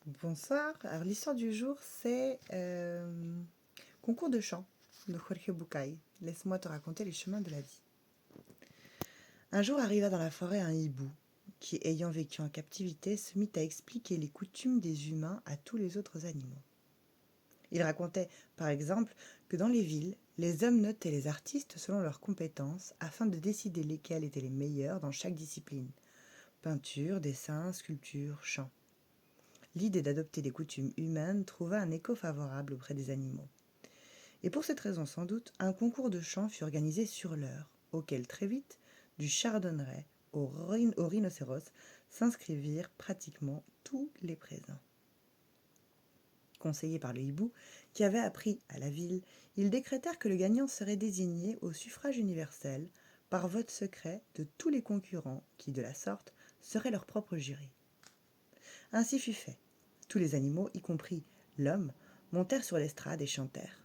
Bonsoir. Alors l'histoire du jour, c'est concours de chant de Jorge Bucay. Laisse-moi te raconter les chemins de la vie. Un jour arriva dans la forêt un hibou qui, ayant vécu en captivité, se mit à expliquer les coutumes des humains à tous les autres animaux. Il racontait, par exemple, que dans les villes, les hommes notaient les artistes selon leurs compétences afin de décider lesquels étaient les meilleurs dans chaque discipline. Peinture, dessin, sculpture, chant. L'idée d'adopter des coutumes humaines trouva un écho favorable auprès des animaux. Et pour cette raison sans doute, un concours de chant fut organisé sur l'heure, auquel très vite, du chardonneret au rhinocéros, s'inscrivirent pratiquement tous les présents. Conseillés par le hibou, qui avait appris à la ville, ils décrétèrent que le gagnant serait désigné au suffrage universel par vote secret de tous les concurrents qui, de la sorte, seraient leur propre jury. Ainsi fut fait. Tous les animaux, y compris l'homme, montèrent sur l'estrade et chantèrent,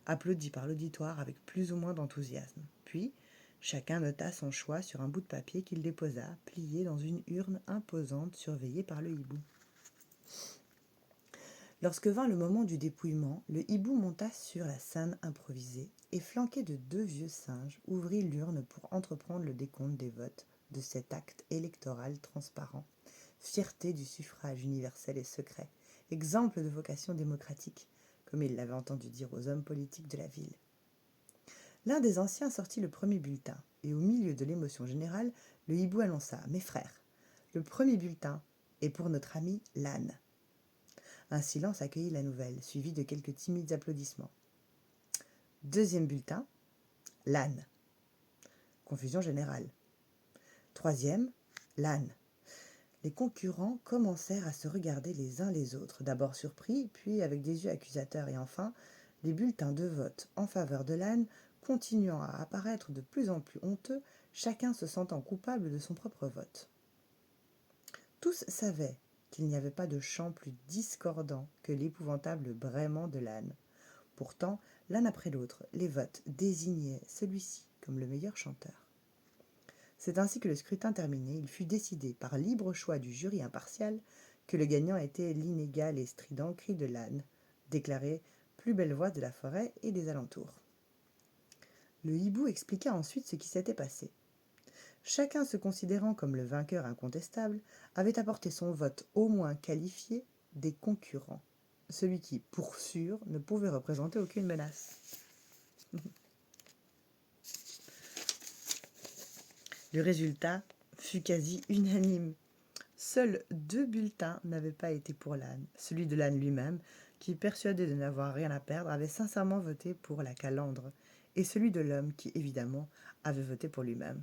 applaudis par l'auditoire avec plus ou moins d'enthousiasme. Puis, chacun nota son choix sur un bout de papier qu'il déposa, plié dans une urne imposante surveillée par le hibou. Lorsque vint le moment du dépouillement, le hibou monta sur la scène improvisée et, flanqué de 2 vieux singes, ouvrit l'urne pour entreprendre le décompte des votes de cet acte électoral transparent, fierté du suffrage universel et secret, exemple de vocation démocratique, comme il l'avait entendu dire aux hommes politiques de la ville. L'un des anciens sortit le premier bulletin, et au milieu de l'émotion générale, le hibou annonça : « Mes frères, le premier bulletin est pour notre ami l'âne. » Un silence accueillit la nouvelle, suivi de quelques timides applaudissements. Deuxième bulletin, l'âne. Confusion générale. Troisième, l'âne. Les concurrents commencèrent à se regarder les uns les autres, d'abord surpris, puis avec des yeux accusateurs, et enfin, les bulletins de vote en faveur de l'âne continuant à apparaître de plus en plus honteux, chacun se sentant coupable de son propre vote. Tous savaient qu'il n'y avait pas de chant plus discordant que l'épouvantable braiement de l'âne. Pourtant, l'un après l'autre, les votes désignaient celui-ci comme le meilleur chanteur. C'est ainsi que le scrutin terminé, il fut décidé par libre choix du jury impartial que le gagnant était l'inégal et strident cri de l'âne, déclaré plus belle voix de la forêt et des alentours. Le hibou expliqua ensuite ce qui s'était passé. Chacun se considérant comme le vainqueur incontestable, avait apporté son vote au moins qualifié des concurrents, celui qui, pour sûr, ne pouvait représenter aucune menace. Le résultat fut quasi unanime. Seuls 2 bulletins n'avaient pas été pour l'âne. Celui de l'âne lui-même, qui, persuadé de n'avoir rien à perdre, avait sincèrement voté pour la calandre, et celui de l'homme qui, évidemment, avait voté pour lui-même.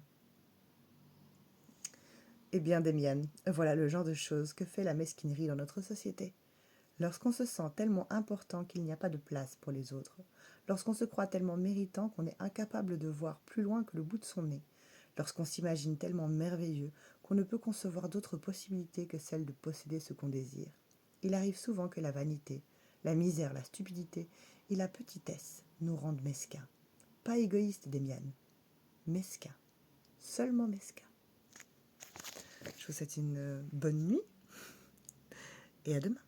Eh bien, Demian, voilà le genre de choses que fait la mesquinerie dans notre société. Lorsqu'on se sent tellement important qu'il n'y a pas de place pour les autres, lorsqu'on se croit tellement méritant qu'on est incapable de voir plus loin que le bout de son nez, lorsqu'on s'imagine tellement merveilleux qu'on ne peut concevoir d'autre possibilité que celle de posséder ce qu'on désire, il arrive souvent que la vanité, la misère, la stupidité et la petitesse nous rendent mesquins. Pas égoïstes, Demian, mesquins, seulement mesquins. Je vous souhaite une bonne nuit et à demain.